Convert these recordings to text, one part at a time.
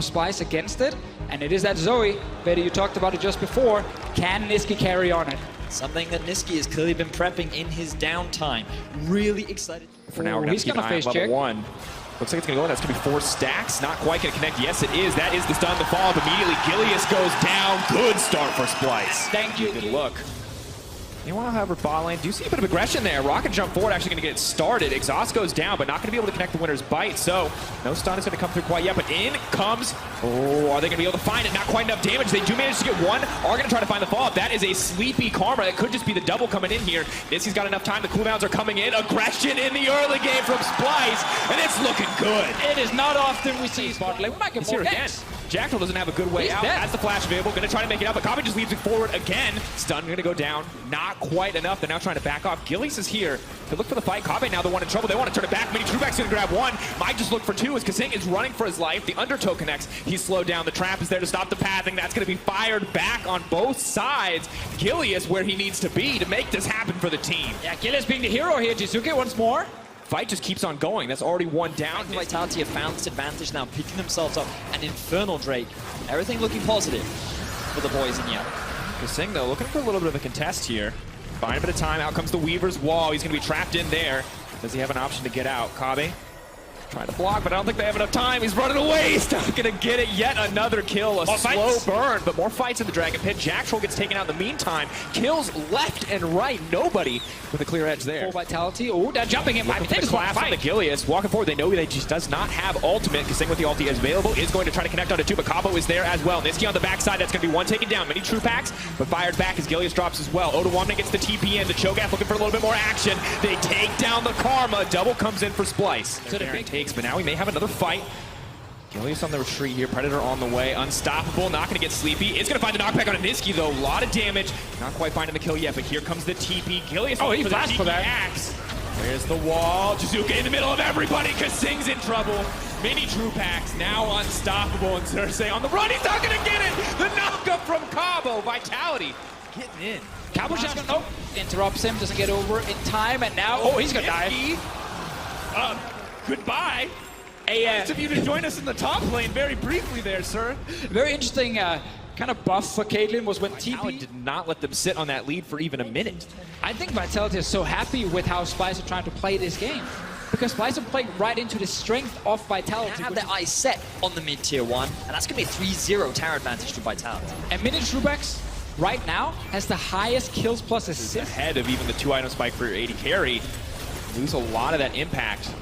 Splyce against it, and it is that Zoe. Betty, you talked about it just before. Can Niski carry on it? Something that Niski has clearly been prepping in his downtime. Really excited. For now, we're going to keep an eye on level 1. Looks like it's going to go in. That's going to be 4 stacks. Not quite going to connect. Yes, it is. That is the stun. The follow-up immediately. Gilius goes down. Good start for Splyce. Thank you. Good look. Meanwhile, however, bot lane, do you see a bit of aggression there? Rocket jump forward, actually going to get it started. Exhaust goes down, but not going to be able to connect the winner's bite. So no stun is going to come through quite yet, but in comes. Oh, are they going to be able to find it? Not quite enough damage. They do manage to get one. Are going to try to find the follow-up. That is a sleepy Karma. It could just be the double coming in here. Niski's got enough time. The cooldowns are coming in. Aggression in the early game from Splyce, and it's looking good. It is not often we see bot lane. We might get more again. Jackal doesn't have a good way out. Has the flash available. Going to try to make it up, but Kabe just leaves it forward again. Stun going to go down. Not quite enough. They're now trying to back off. Gilius is here to look for the fight. Kabe now the one in trouble. They want to turn it back. Mini Trueback's going to grab one. Might just look for two as Kasing is running for his life. The undertow connects. He's slowed down. The trap is there to stop the pathing. That's going to be fired back on both sides. Gilius where he needs to be to make this happen for the team. Yeah, Gilius being the hero here. Jizuke once more. Fight just keeps on going. That's already one down. Vitality have found this advantage now, picking themselves up. An Infernal Drake. Everything looking positive for the boys in yellow. Kasing, though, looking for a little bit of a contest here. Buying a bit of time. Out comes the Weaver's wall. He's going to be trapped in there. Does he have an option to get out? Kabe trying to block, but I don't think they have enough time. He's running away. He's not going to get it. Yet another kill. A slow burn, but more fights in the Dragon Pit. Jackal gets taken out in the meantime. Kills left and right. Nobody with a clear edge there. Full Vitality. Oh, they're jumping in. Looking for the class from the Gilius. Walking forward. They know that he just does not have ultimate. Kasing with the ulti is available. Is going to try to connect onto two, but Cabo is there as well. Niski on the backside. That's going to be one taken down. Many true packs, but fired back as Gilius drops as well. Odawamne gets the TP in. The Cho'Gath looking for a little bit more action. They take down the Karma. Double comes in for Splyce. So the Baron takes, but now we may have another fight. Gilius on the retreat here. Predator on the way. Unstoppable. Not going to get sleepy. It's going to find the knockback on a Niski, though. A lot of damage. Not quite finding the kill yet, but here comes the TP. Gilius. Oh, he flashed for that. Axe. There's the wall. Jizuke in the middle of everybody. Kasing's in trouble. Mini True Packs now unstoppable. And Cersei on the run. He's not going to get it. The knockup from Cabo. Vitality getting in. Cabo's just going to interrupts him. Doesn't get over in time. And now, he's going to die. Goodbye. Nice of you to join us in the top lane very briefly there, sir. Very interesting kind of buff for Caitlyn was when TP did not let them sit on that lead for even a minute. I think Vitality is so happy with how Splyce are trying to play this game. Because Splyce are playing right into the strength of Vitality. They have their eyes set on the mid-tier 1, and that's going to be a 3-0 tower advantage to Vitality. And Mini Trueback's right now has the highest kills plus assists. Ahead of even the 2-item spike for your AD carry. Lose a lot of that impact.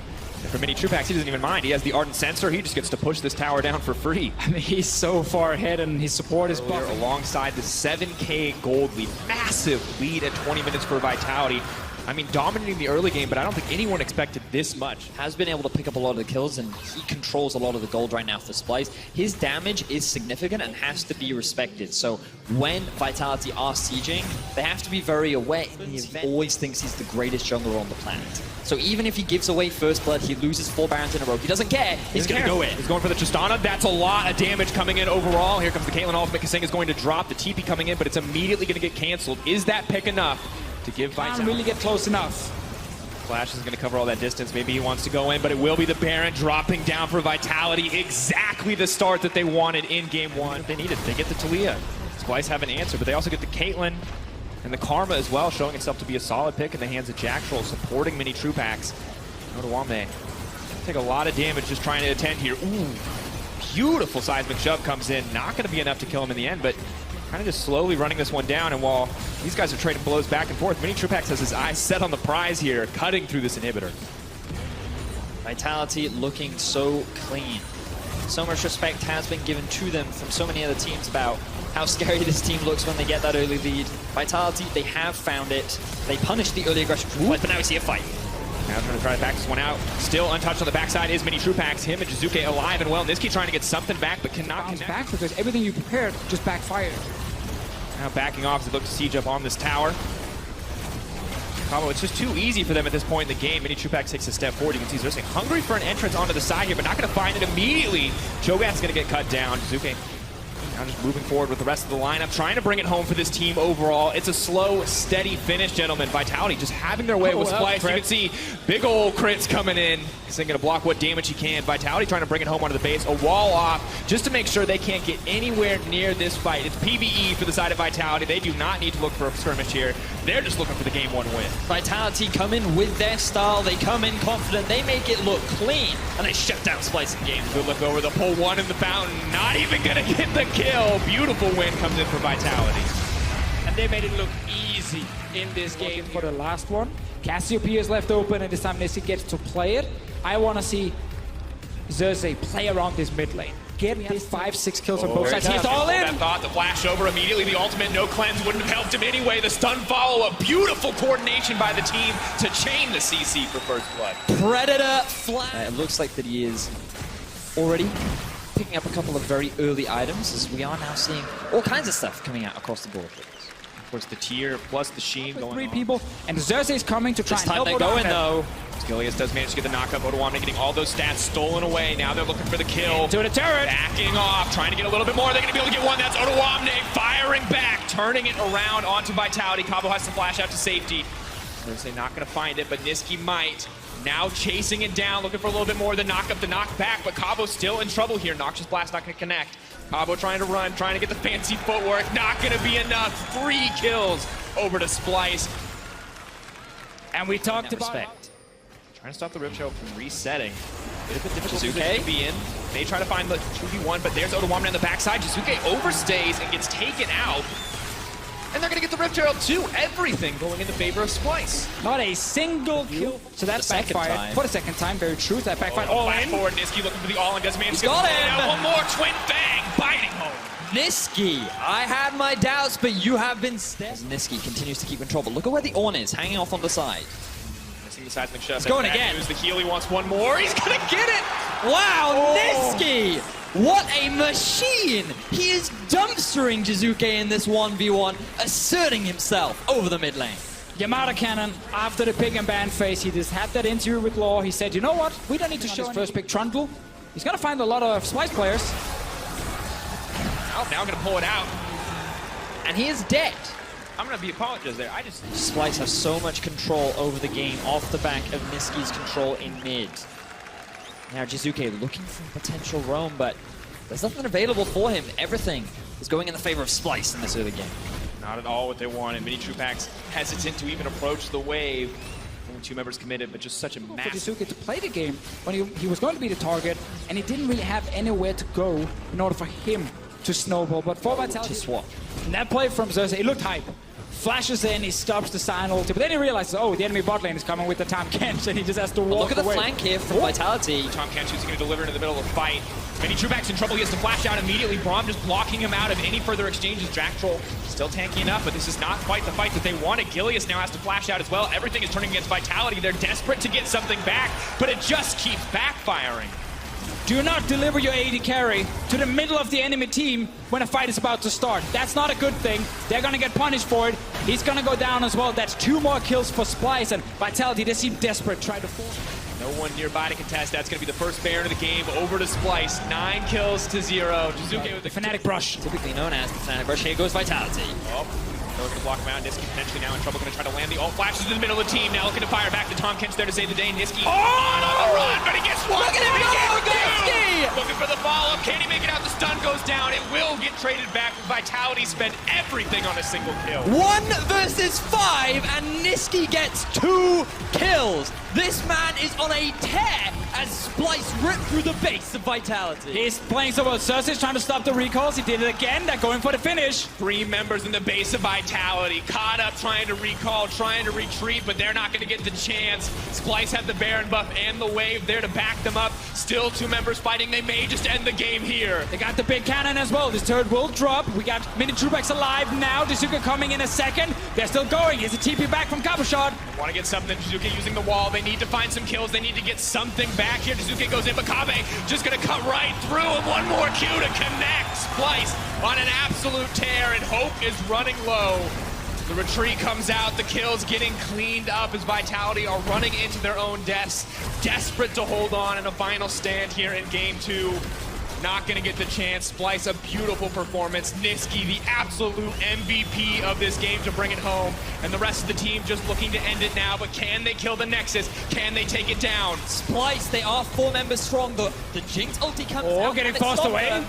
For Mini True Packs, he doesn't even mind. He has the Ardent Sensor. He just gets to push this tower down for free. I mean, he's so far ahead, and his support is buffing. Alongside the 7K gold lead. Massive lead at 20 minutes for Vitality. I mean, dominating the early game, but I don't think anyone expected this much. Has been able to pick up a lot of the kills, and he controls a lot of the gold right now for Splyce. His damage is significant and has to be respected. So when Vitality are sieging, they have to be very aware. He always thinks he's the greatest jungler on the planet. So even if he gives away first blood, he loses 4 Barons in a row. He doesn't care. He's going to go in. He's going for the Tristana. That's a lot of damage coming in overall. Here comes the Caitlyn ultimate. Kasing is going to drop the TP coming in, but it's immediately going to get canceled. Is that pick enough to give Vitality? Can't really get close enough. Flash is going to cover all that distance. Maybe he wants to go in, but it will be the Baron dropping down for Vitality. Exactly the start that they wanted in game 1. They needed. They get the Talia. Splyce have an answer, but they also get the Caitlyn. And the Karma as well, showing itself to be a solid pick in the hands of Jackal, supporting Mini True Packs. Odawamne take a lot of damage just trying to attend here. Ooh, beautiful seismic shove comes in. Not going to be enough to kill him in the end, but kind of just slowly running this one down. And while these guys are trading blows back and forth, Mini True Packs has his eyes set on the prize here, cutting through this inhibitor. Vitality looking so clean. So much respect has been given to them from so many other teams about how scary this team looks when they get that early lead. Vitality, they have found it. They punished the early aggression, but now we see a fight. Now trying to try to back this one out. Still untouched on the backside is Mini True Packs. Him and Jizuke alive and well. Niski trying to get something back, but cannot connect. Back because everything you prepared just backfired. Now backing off as they look to siege up on this tower. Cabo, it's just too easy for them at this point in the game. Mini True Packs takes a step forward. You can see Cersei hungry for an entrance onto the side here, but not going to find it immediately. Cho'Gath's going to get cut down. Jizuke Now just moving forward with the rest of the lineup, trying to bring it home for this team overall. It's a slow, steady finish, gentlemen. Vitality just having their way with Splyce. You can see big old crits coming in. He's going to block what damage he can. Vitality trying to bring it home onto the base. A wall off just to make sure they can't get anywhere near this fight. It's PvE for the side of Vitality. They do not need to look for a skirmish here. They're just looking for the game 1 win. Vitality come in with their style. They come in confident. They make it look clean, and they shut down Splyce in game. Good look over the pull 1 in the fountain. Not even going to get the kill. Beautiful win comes in for Vitality. And they made it look easy in this game for the last one. Cassiopeia is left open, and this time Nissi gets to play it. I want to see Xerxes play around this mid lane. Get this 5-6 kills on both sides. He's all in! That thought, the flash over immediately. The ultimate, no cleanse, wouldn't have helped him anyway. The stun follow-up, beautiful coordination by the team to chain the CC for first blood. Predator flash. It looks like that he is already picking up a couple of very early items, as we are now seeing all kinds of stuff coming out across the board. Of course, the tier plus the sheen going 3 on. people, and Xerxes is coming to try This and time help they're going, Odoamne. though. Skilius does manage to get the knockup. Odoamne getting all those stats stolen away. Now they're looking for the kill. To the turret. Backing off, trying to get a little bit more. They're going to be able to get one. That's Odoamne firing back, turning it around onto Vitality. Cabo has to flash out to safety. They're not going to find it, but Niski might. Now chasing it down, looking for a little bit more. The knock up, the knock back, but Cabo's still in trouble here. Noxious Blast not going to connect. Cabo trying to run, trying to get the fancy footwork. Not going to be enough. 3 kills over to Splyce. And we talked about... Trying to stop the Rip Show from resetting. Bit of a difficult Jizuke position to be in. They try to find the 2v1, but there's Odoamne on the backside. Jizuke overstays and gets taken out. And they're going to get the Rift Herald too. Everything going in the favor of Splyce. Not a single kill. So that's backfired for the second time. Very true. That backfired all in. Forward, Niski looking for the all-in. Doesn't manage to Got get him. One more Twin Fang biting home. Niski, I had my doubts, but you have been steady. Niski continues to keep control, but look at where the Ornn is, hanging off on the side. Missing the seismic shot. He's going again. The heal, he wants one more. He's going to get it. Wow, Niski! What a machine! He is dumpstering Jizuke in this 1v1, asserting himself over the mid lane. Yamada Cannon, after the pick and ban phase, he just had that interview with Law. He said, you know what? We don't need to show his first pick Trundle. He's going to find a lot of Splyce players. Oh, now I'm going to pull it out. And he is dead. I'm going to be apologized there. Splyce has so much control over the game off the back of Niski's control in mid. Now Jizuke looking for a potential roam, but there's nothing available for him. Everything is going in the favor of Splyce in this early game. Not at all what they wanted. Mini Trupax hesitant to even approach the wave. Only 2 members committed, but just such a For massive... Jizuke to play the game when he was going to be the target, and he didn't really have anywhere to go in order for him to snowball. But for Vitality, To swap. and that play from Xerxes, it looked hype. Flashes in, he stops the Sion ulti, but then he realizes, oh, the enemy bot lane is coming with the Tahm Kench, and he just has to walk away. Look at the flank here from Vitality. Tahm Kench is going to deliver into the middle of the fight. Mini Trupax in trouble. He has to flash out immediately. Braum just blocking him out of any further exchanges. Jack Troll still tanky enough, but this is not quite the fight that they wanted. Gilius now has to flash out as well. Everything is turning against Vitality. They're desperate to get something back, but it just keeps backfiring. Do not deliver your AD carry to the middle of the enemy team when a fight is about to start. That's not a good thing. They're going to get punished for it. He's going to go down as well. That's 2 more kills for Splyce, and Vitality, they seem desperate, try to force. No one nearby to contest. That's going to be the first Baron of the game. Over to Splyce. 9 kills to 0. Jizuke with the Fnatic brush. Typically known as the Fnatic Brush. Here goes Vitality. Oh, they're going to block him out. Niski potentially now in trouble. Going to try to land the ult flashes in the middle of the team. Now looking to fire back to Tahm Kench there to save the day. Niski on the run, but he gets one. Look at him go, Niski! Looking for the follow-up. Can he make it out? The stun goes down. It will get traded back. Vitality spend everything on a single kill. 1 versus 5, and Niski gets 2 kills. This man is on a tear as Splyce ripped through the base of Vitality. He's playing so well. Xerxes trying to stop the recalls. He did it again. They're going for the finish. 3 members in the base of Vitality. Caught up, trying to recall, trying to retreat, but they're not going to get the chance. Splyce had the Baron buff and the wave there to back them up. Still 2 members fighting. They may just end the game here. They got the big cannon as well. This turret will drop. We got Mini Trupax alive now. Jizuke coming in a second. They're still going. Here's a TP back from Cabochard. Want to get something. Jizuke using the wall. They need to find some kills. They need to get something back here. Jizuke goes in, but Kabe just going to cut right through him. 1 more Q to connect. Splyce on an absolute tear, and hope is running low. The retreat comes out. The kills getting cleaned up as Vitality are running into their own deaths. Desperate to hold on in a final stand here in game 2. not going to get the chance. Splyce, a beautiful performance. Niski, the absolute MVP of this game to bring it home. And the rest of the team just looking to end it now. But can they kill the Nexus? Can they take it down? Splyce, they are 4 members strong. The Jinx ulti comes out. Getting forced away. Them.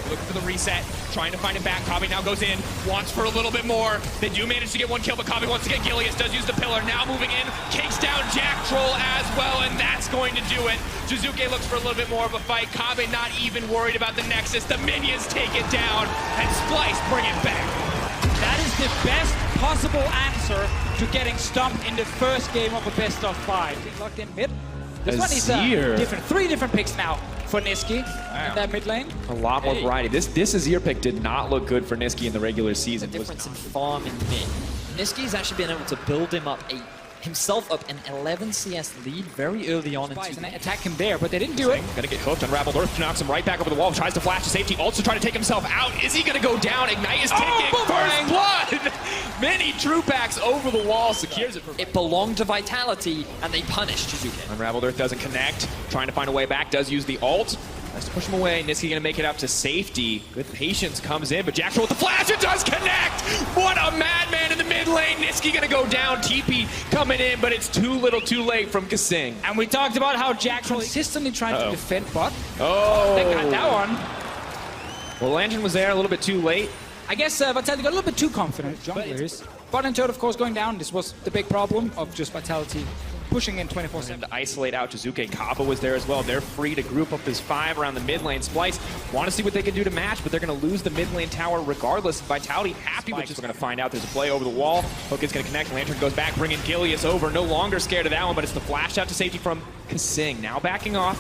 Looking for the reset, trying to find it back. Kabe now goes in, wants for a little bit more. They do manage to get 1 kill, but Kabe wants to get Gilius, does use the pillar. Now moving in, takes down Jack Troll as well, and that's going to do it. Jizuke looks for a little bit more of a fight. Kabe not even worried about the Nexus. The minions take it down, and Splyce bring it back. That is the best possible answer to getting stumped in the first game of a best of 5. Getting locked in mid. This one is different. 3 different picks now for Niski in that mid lane. A lot more variety. This Azir pick did not look good for Niski in the regular season. The difference in farm in mid. Niski's actually been able to build himself up an 11 CS lead very early on. And attack him there, but they didn't do it. Gonna get hooked. Unraveled Earth knocks him right back over the wall. Tries to flash to safety. Also trying to take himself out. Is he gonna go down? Ignite is taking first blood. Many true packs over the wall. Secures it. It belonged to Vitality, and they punished Jizuke. Unraveled Earth doesn't connect. Trying to find a way back. Does use the ult. Tries to push him away. Niski gonna make it up to safety. Good patience comes in, but Jack Troll with the flash. It does connect. What a madman in the mid lane. Niski gonna go down. TP coming in, but it's too little too late from Kasing. And we talked about how Jack Troll consistently trying to defend bot. Oh. They got that one. Well, Lantern was there a little bit too late. I guess Vitality got a little bit too confident. Junglers. Bot and Toad, of course, going down. This was the big problem of just Vitality pushing in 24/7. To isolate out Jizuke. Kappa was there as well. They're free to group up as 5 around the mid lane. Splyce want to see what they can do to match, but they're going to lose the mid lane tower regardless. Vitality happy with this. We're going to find out. There's a play over the wall. Hook is going to connect. Lantern goes back, bringing Gilius over. No longer scared of that one, but it's the flash out to safety from Kasing. Now backing off.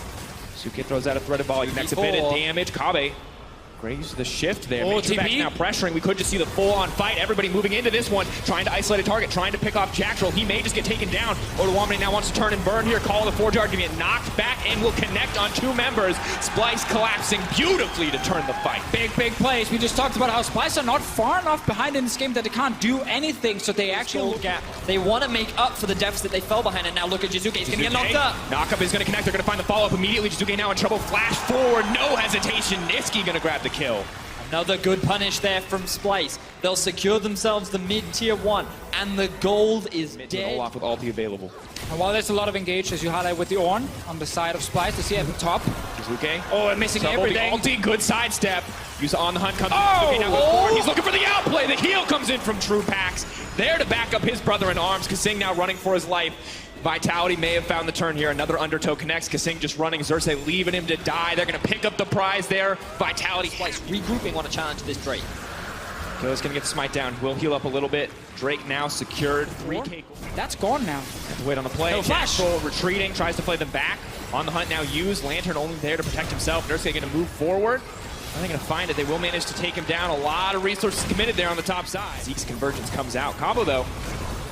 Suke throws out a threaded volley. Next a bit of damage. Kabe. Great use of the shift there. TP now pressuring. We could just see the full-on fight. Everybody moving into this one, trying to isolate a target, trying to pick off Jack Troll. He may just get taken down. Odoamne now wants to turn and burn here. Call the 4-jar to get knocked back and will connect on 2 members. Splyce collapsing beautifully to turn the fight. Big plays. We just talked about how Splyce are not far enough behind in this game that they can't do anything, so they actually gap. They want to make up for the deficit they fell behind, and now look at Jizuke. He's going to get knocked up. Knockup is going to connect. They're going to find the follow-up immediately. Jizuke now in trouble. Flash forward. No hesitation. Niski going to grab the kill. Another good punish there from Splyce. They'll secure themselves the mid-tier 1, and the gold is dead. Olaf with ulti available. And while there's a lot of engage, as you highlight with the Ornn on the side of Splyce, to see at the top. Jizuke. Oh, and missing everything. Ulti, good sidestep. Use on the hunt comes in. Jizuke now goes forward. He's looking for the outplay. The heal comes in from True Packs. There to back up his brother in arms. Kasing now running for his life. Vitality may have found the turn here. Another undertow connects. Kasing just running. Xerxes leaving him to die. They're going to pick up the prize there. Vitality. Splyce regrouping on a challenge this Drake. Killer's going to get the smite down. Will heal up a little bit. Drake now secured. 3K. That's gone now. Have to wait on the play. No flash. Retreating. Tries to play them back. On the hunt now. Use Lantern only there to protect himself. Nurse going to move forward. Are they going to find it? They will manage to take him down. A lot of resources committed there on the top side. Zeke's convergence comes out. Cabo, though,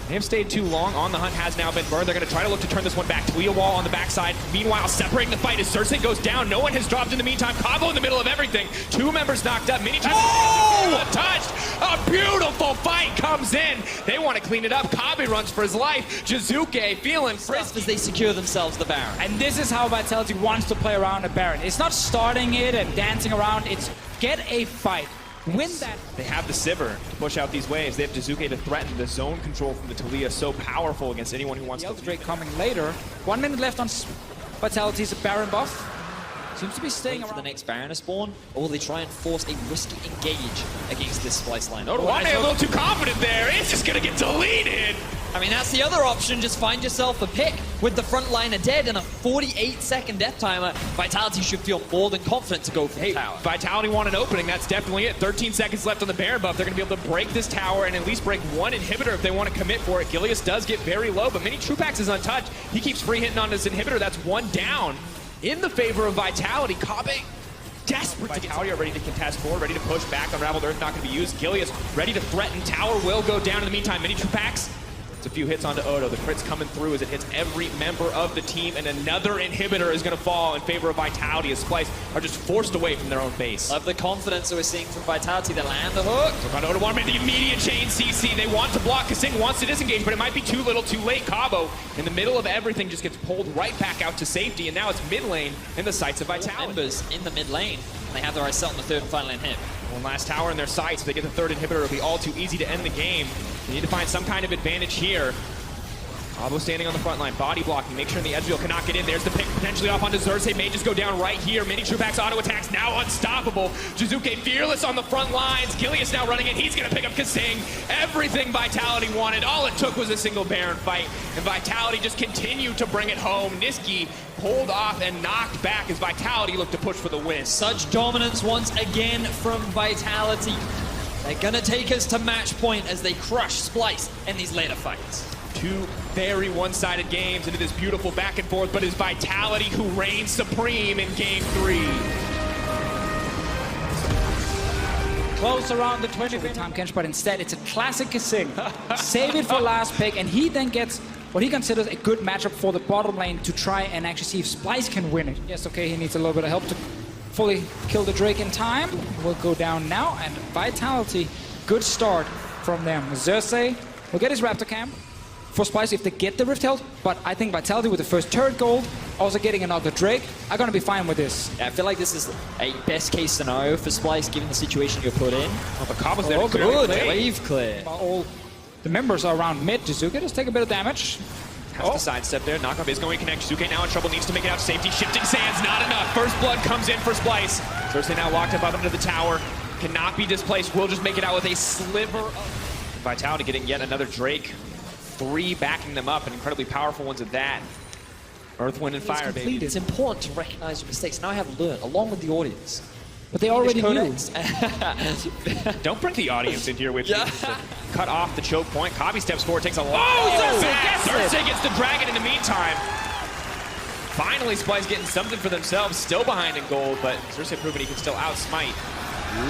they have stayed too long. On the hunt has now been burned. They're going to try to look to turn this one back. Talia wall on the backside. Meanwhile, separating the fight as Xerxes goes down. No one has dropped in the meantime. Cabo in the middle of everything. 2 members knocked up. Mini touched. A beautiful fight comes in. They want to clean it up. Kabe runs for his life. Jizuke feeling frisky as they secure themselves the Baron. And this is how Vitality wants to play around a Baron. It's not starting it and dancing around. It's get a fight. Win that. They have the Sivir to push out these waves. They have Jizuke to threaten. The zone control from the Talia so powerful against anyone who wants to. Drake coming later. 1 minute left on Vitality's Baron buff. Seems to be staying for the next Baron to spawn, or will they try and force a risky engage against this Splyce line? Odoamne a little too confident there. It's just going to get deleted. I mean, that's the other option. Just find yourself a pick with the front liner dead and a 48-second death timer. Vitality should feel more than confident to go for the tower. Vitality want an opening. That's definitely it. 13 seconds left on the Baron buff. They're going to be able to break this tower and at least break 1 inhibitor if they want to commit for it. Gilius does get very low, but Mini Trupax is untouched. He keeps free hitting on this inhibitor. That's 1 down in the favor of Vitality. Kabe desperate. Vitality are ready to contest forward, ready to push back. Unraveled Earth not going to be used. Gilius ready to threaten. Tower will go down in the meantime. Mini Trupax It's a few hits onto Odo. The crit's coming through as it hits every member of the team, and another inhibitor is going to fall in favor of Vitality as Splyce are just forced away from their own base. Love the confidence that we're seeing from Vitality. They land the hook. So on Odo want to make the immediate chain CC. They want to block. Kasing wants to disengage, but it might be too little, too late. Cabo, in the middle of everything, just gets pulled right back out to safety, and now it's mid lane in the sights of Vitality. Members in the mid lane. They have their eyes set on the third and final lane hit. One last tower in their sights. If they get the third inhibitor, it'll be all too easy to end the game. They need to find some kind of advantage here. Cabo standing on the front line, body blocking, make sure the Ezreal cannot get in. There's the pick potentially off onto Xerxes. May just go down right here. Mini Trupac's auto attacks now unstoppable. Jizuke fearless on the front lines. Gilius now running in. He's going to pick up Kasing. Everything Vitality wanted. All it took was a single Baron fight. And Vitality just continued to bring it home. Niski pulled off and knocked back as Vitality looked to push for the win. Such dominance once again from Vitality. They're going to take us to match point as they crush Splyce in these later fights. Two very one-sided games into this beautiful back and forth, but it's Vitality who reigns supreme in game 3. Close around the 20 time Kench, but instead it's a classic Kasing. Save it for last pick, and he then gets what he considers a good matchup for the bottom lane to try and actually see if Splyce can win it. Yes, okay, he needs a little bit of help to fully kill the Drake in time. Will go down now, and Vitality, good start from them. Xerxes will get his Raptor Camp for Splyce if they get the Rift Held, but I think Vitality with the first turret gold, also getting another Drake, are going to be fine with this. Yeah, I feel like this is a best case scenario for Splyce given the situation you're put in. Oh, but Cabo's there to clear good. the play. Wave clear. All the members are around mid. Jizuke does take a bit of damage. Has to sidestep there. Knockup is going to connect. Jizuke now in trouble, needs to make it out to safety. Shifting sands, not enough. First blood comes in for Splyce. Xerxes now locked up under the tower. Cannot be displaced. Will just make it out with a sliver of Vitality, getting yet another Drake. 3 backing them up, and incredibly powerful ones at that. Earth, Wind, and Fire, baby. It's important to recognize your mistakes. Now I have learned, along with the audience. But they already knew. Don't bring the audience in here with you. Cut off the choke point. Kabi steps forward, takes a lot. Xerxes gets the dragon in the meantime. Finally, Splyce getting something for themselves. Still behind in gold, but Xerxes proving he can still outsmite.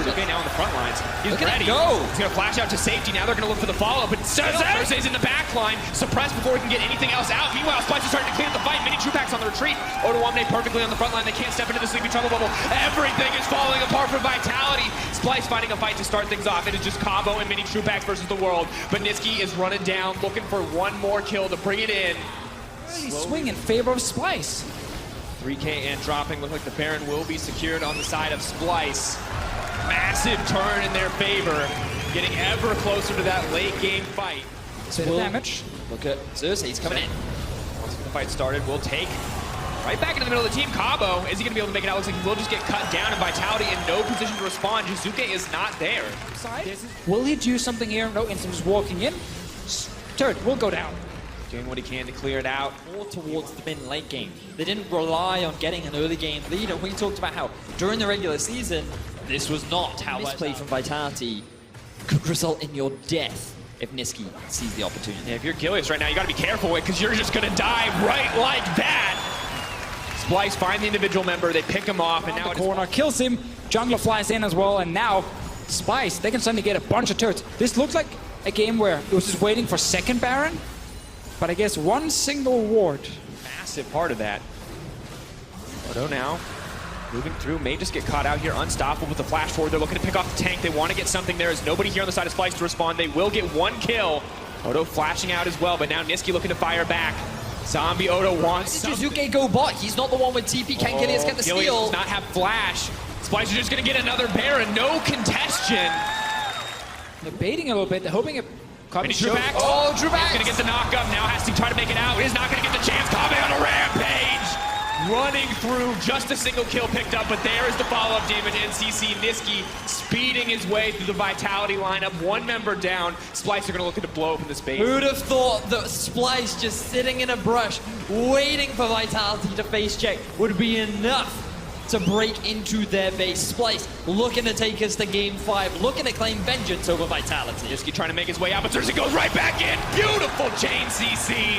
Okay, now on the front lines. He's ready. Go. He's going to flash out to safety. Now they're going to look for the follow-up. But Xerxes in the back line, suppressed before he can get anything else out. Meanwhile, Splyce is starting to clean up the fight. Mini Trupac's on the retreat. Odoamne perfectly on the front line. They can't step into the sleepy trouble bubble. Everything is falling apart for Vitality. Splyce finding a fight to start things off. It is just Cabo and Mini Trupac versus the world. But Niski is running down, looking for one more kill to bring it in. Swing in favor of Splyce. 3K and dropping. Look like the Baron will be secured on the side of Splyce. Massive turn in their favor, getting ever closer to that late game fight. So the damage. Look at Xerxes, he's coming in. Once the fight started, we'll take right back into the middle of the team. Cabo, is he going to be able to make it out? Looks like he will just get cut down, and Vitality in no position to respond. Jizuke is not there. Will he do something here? No, instead of just walking in. Turret will go down. Doing what he can to clear it out. More towards the mid and late game. They didn't rely on getting an early game lead, and we talked about how during the regular season, this was not how misplay from Vitality could result in your death if Niski sees the opportunity. Yeah, if you're Gilius right now, you got to be careful because you're just going to die right like that. Splyce find the individual member, they pick him off, and now the corner kills him. Jungler flies in as well, and now Splyce, they can suddenly get a bunch of turrets. This looks like a game where it was just waiting for second Baron, but I guess one single ward. Massive part of that. Odo now moving through, may just get caught out here, unstoppable with the flash forward. They're looking to pick off the tank. They want to get something. There is nobody here on the side of Splyce to respond. They will get one kill. Odo flashing out as well, but now Niski looking to fire back. Zombie Odo wants something. Jizuke go bot. He's not the one with TP. Can Gilius get the Gilius steal? does not have flash. Splyce is just going to get another Baron. No contestion. They're baiting a little bit. They're hoping it comes. Trupac. Oh, Trupac. He's going to get the knock-up. Now has to try to make it out. He's not going to get the chance. Kame on a rampage. Running through, just a single kill picked up, but there is the follow-up damage. NCC Niski speeding his way through the Vitality lineup. One member down. Splyce are going to look to blow up in the space. Who'd have thought that Splyce just sitting in a brush, waiting for Vitality to face check, would be enough to break into their base. Splyce looking to take us to game 5, looking to claim vengeance over Vitality. Niski trying to make his way out, but Xerxes goes right back in. Beautiful chain CC.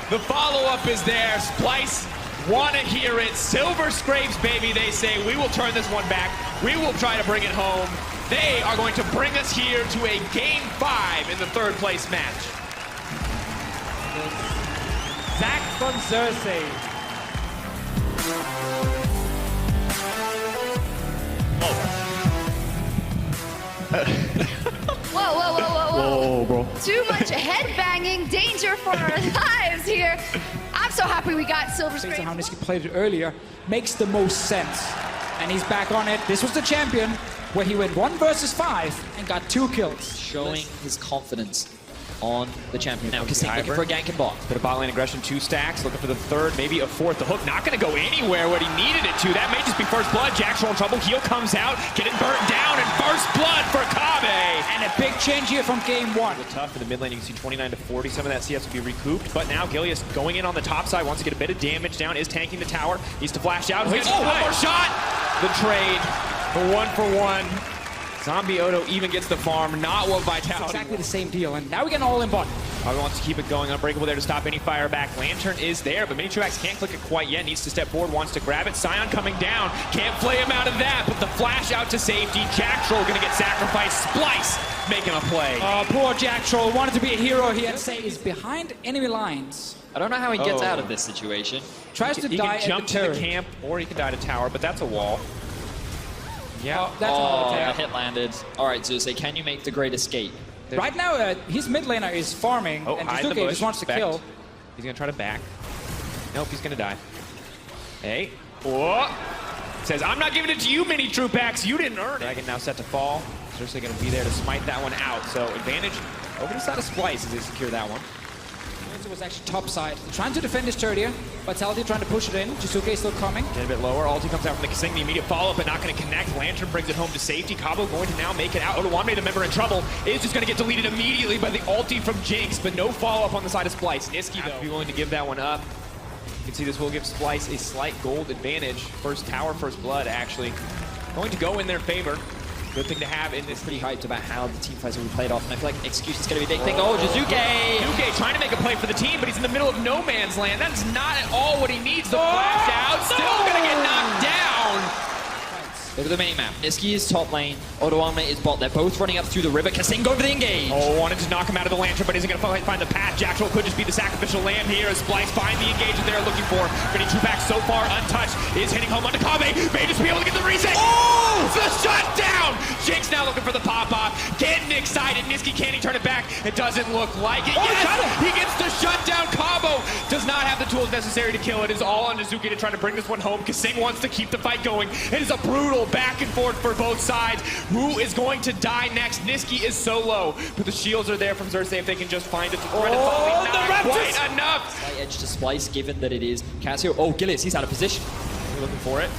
The follow-up is there. Splyce want to hear it. Silver scrapes, baby, they say. We will turn this one back. We will try to bring it home. They are going to bring us here to a game 5 in the third place match. Zach from Cersei. Whoa, bro. Too much headbanging, danger for our lives here. I'm so happy we got silver Based on screen. how Niski played it earlier, makes the most sense. And he's back on it. This was the champion where he went 1 versus 5 and got 2 kills. Showing his confidence on the champion now. Because he's looking Kyber. for a gank and bot. Bit of bot lane aggression, 2 stacks, looking for the third, maybe a fourth. The hook not going to go anywhere what he needed it to. That may just be first blood. Jack's in trouble. Heal comes out, getting burnt down, and first blood for Kabe. And a big change here from game 1. Tough in the mid lane. You can see 29 to 40. Some of that CS will be recouped. But now Gilius going in on the top side, wants to get a bit of damage down, is tanking the tower. Needs to flash out. One more shot. The trade for 1-for-1. Zombie Odo even gets the farm, not what Vitality. Exactly the same deal. And now we get all in bot. Probably wants to keep it going. Unbreakable there to stop any fire back. Lantern is there, but Minitrax can't click it quite yet. Needs to step forward, wants to grab it. Scion coming down. Can't play him out of that, but the flash out to safety. Jack Troll going to get sacrificed. Splyce making a play. Oh, poor Jack Troll. Wanted to be a hero here. And say is behind enemy lines. I don't know how he gets out of this situation. Tries to He die can jump at the to turret. the camp, or he can die to tower, but that's a wall. Yeah. Oh, that's another The tap. hit landed. All right, Zeusei, can you make the great escape? Right now, his mid laner is farming, and hide the Jizuke bush. just wants to Back. kill. He's going to try to back. Nope, he's going to die. Hey. Oh. Says, I'm not giving it to you, mini troop packs. You didn't earn it. Dragon now set to fall. Cersei going to be there to smite that one out. So advantage over the side of Splyce as they secure that one. It was actually top side. Trying to defend his turret here. Vitality trying to push it in. Jizuke is still coming. Get a bit lower. Ulti comes out from the Kasing. The immediate follow-up, but not going to connect. Lantern brings it home to safety. Cabo going to now make it out. Odoamne, the member in trouble, is just going to get deleted immediately by the ulti from Jinx, but no follow-up on the side of Splyce. Niski, though, be willing to give that one up. You can see this will give Splyce a slight gold advantage. First tower, first blood, actually. Going to go in their favor. Good thing to have in this. Pretty hyped about how the team fights will be played off, and I feel like Excuse is going to be a big thing. Oh, Jizuke! Jizuke trying to make a play for the team, but he's in the middle of no man's land. That is not at all what he needs. The flash out, still going to get knocked down. Look at the mini-map. Niski is top lane. Odoamne is bot. They're both running up through the river. Kasing go for the engage. Oh, wanted to knock him out of the lantern, but isn't going to find the path. Jackal could just be the sacrificial lamb here as Splyce find the engage that they're looking for. Mini Tupac so far untouched is hitting home onto Kabe. May just be able to get the reset. Oh, the shutdown! Jinx now looking for the pop-off. Getting excited. Niski can't he turn it back? It doesn't look like it. Yes, he gets the shutdown. Cabo does not have the tools necessary to kill it. It is all on Nizuki to try to bring this one home. Kasing wants to keep the fight going. It is a brutal back and forth for both sides. Who is going to die next? Niski is so low, but the shields are there from Cersei if they can just find it. Oh, the not Raptors! quite enough. Slight edge to Splyce, given that it is Cassio. Oh, Gilius, he's out of position. We're looking for it.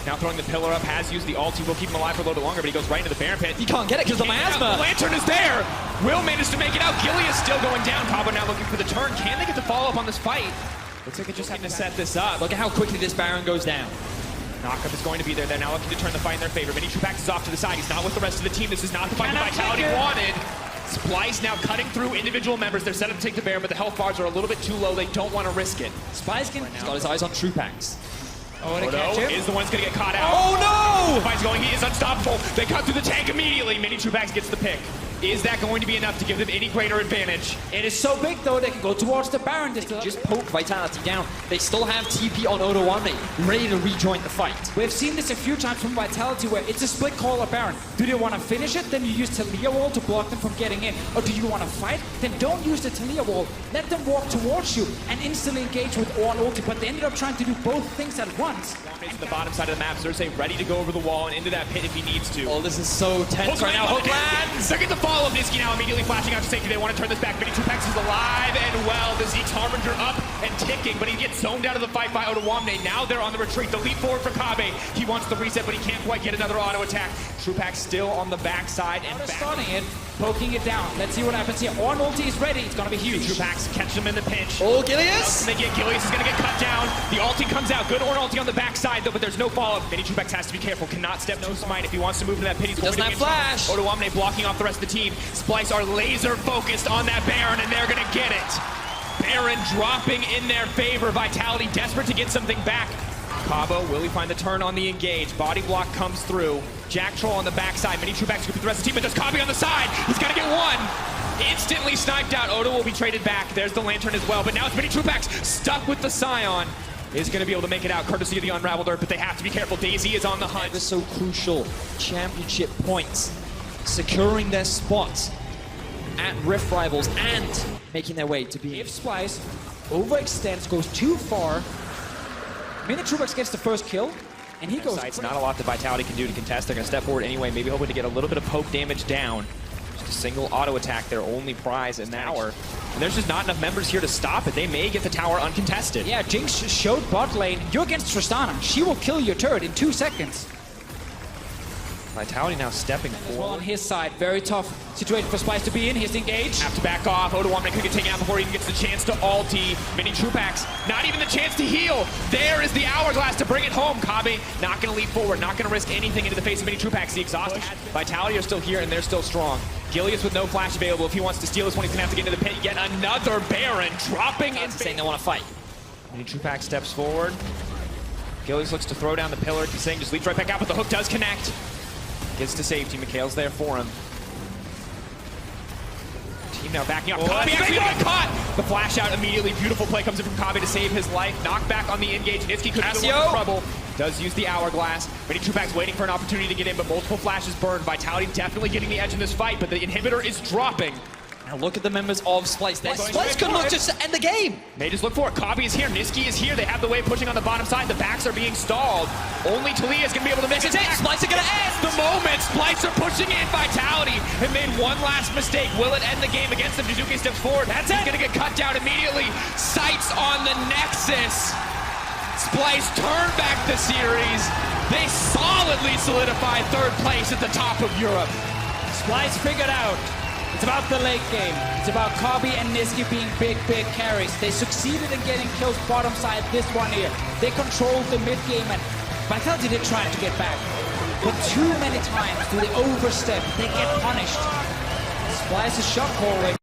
Now throwing the pillar up, has used the ulti, will keep him alive for a little bit longer, but he goes right into the Baron pit. He can't get it because of the miasma. The lantern is there. Will manage to make it out. Gilius still going down. Cabo now looking for the turn. Can they get the follow up on this fight? Looks like they just have to set this up. Look at how quickly this Baron goes down. Knockup is going to be there. They're now looking to turn the fight in their favor. Mini Trupax is off to the side. He's not with the rest of the team. This is not the fight that Vitality wanted. Splyce now cutting through individual members. They're set up to take the Baron, but the health bars are a little bit too low. They don't want to risk it. Splyce can... He's got his eyes on Trupax. Oh, to Odo catch him. is the one that's going to get caught out. Oh, no! The fight's going. He is unstoppable. They cut through the tank immediately. Mini Trupax gets the pick. Is that going to be enough to give them any greater advantage? It is so big, though, they can go towards the Baron. They still Just poke Vitality down. They still have TP on Odoamne, ready to rejoin the fight. We've seen this a few times from Vitality where it's a split call or Baron. Do they want to finish it? Then you use Talia wall to block them from getting in. Or do you want to fight? Then don't use the Talia wall. Let them walk towards you and instantly engage with all ulti. But they ended up trying to do both things at once. To the bottom side of the map. Cersei ready to go over the wall and into that pit if he needs to. Oh, this is so tense right now. Hook lands! Look at the fall of Niski now immediately flashing out to safety. They want to turn this back. Mini Trupax is alive and well. The Zeke's Harbinger up and ticking, but he gets zoned out of the fight by Odoamne. Now they're on the retreat. The leap forward for Kabe. He wants the reset, but he can't quite get another auto attack. Trupax still on the backside and Starting it, poking it down. Let's see what happens here. Ornn ulti is ready. It's going to be huge. Trupax catch him in the pinch. Oh, Gilius! And they get Gilius is going to get cut down. The ulti comes out. Good Ornn ulti on the backside, though, but there's no follow-up. Mini Trupax has to be careful. Cannot step no smite if he wants to move to that pit. He's doesn't have flash. Odoamne blocking off the rest of the team. Splyce are laser focused on that Baron, and they're going to get it. Baron dropping in their favor. Vitality desperate to get something back. Cabo, will he find the turn on the engage? Body block comes through. Jack Troll on the backside. Mini Trupax with the rest of the team, but there's Kabe on the side. He's got to get one. Instantly sniped out. Oda will be traded back. There's the Lantern as well. But now it's Mini Trupax stuck with the Scion. Is going to be able to make it out courtesy of the Unraveled Earth, but they have to be careful. Daisy is on the hunt. Ever so crucial championship points, securing their spots at Rift Rivals and making their way to be. If Splyce overextends, goes too far, Mini Trupax gets the first kill, and he goes. It's not a lot that Vitality can do to contest. They're going to step forward anyway, maybe hoping to get a little bit of poke damage down. Just a single auto attack, their only prize in the hour. And there's just not enough members here to stop it. They may get the tower uncontested. Yeah, Jinx showed bot lane. You're against Tristana. She will kill your turret in 2 seconds. Vitality now stepping Well, on forward. his side, very tough situation for Splyce to be in. He's engaged. Have to back off. Oda Wamna could get taken out before he even gets the chance to ulti. Mini Trupax, not even the chance to heal. There is the hourglass to bring it home. Kabe not going to leap forward, not going to risk anything into the face of Mini Trupax. The exhaust. Vitality are still here and they're still strong. Gilius with no flash available. If he wants to steal this one, he's going to have to get into the pit. Yet another Baron dropping in. Saying they want to fight. Mini Trupax steps forward. Gilius looks to throw down the pillar. He's saying just leaps right back out, but the hook does connect. Gets to safety. Mikhail's there for him. Team now backing up. Kabe actually got caught! The flash out immediately. Beautiful play comes in from Kabe to save his life. Knockback on the engage. Nitsky could be the one in trouble. Does use the hourglass. Mini Trupax waiting for an opportunity to get in, but multiple flashes burned. Vitality definitely getting the edge in this fight, but the inhibitor is dropping. Now look at the members of Splyce. Splyce could look just to end the game. They just look for it. Kabe is here. Niski is here. They have the wave pushing on the bottom side. The backs are being stalled. Only Talia is going to be able to make it. Splyce are going to end. The moment. Splyce are pushing in. Vitality have made one last mistake. Will it end the game against them? Jizuke steps forward. That's it. He's going to get cut down immediately. Sights on the Nexus. Splyce turn back the series. They solidly solidify third place at the top of Europe. Splyce figured out. It's about the late game. It's about Kabe and Niski being big carries. They succeeded in getting kills bottom side this one here. They controlled the mid game and Vitality did try to get back. But too many times do they overstep. They get punished. Splyce is shot calling.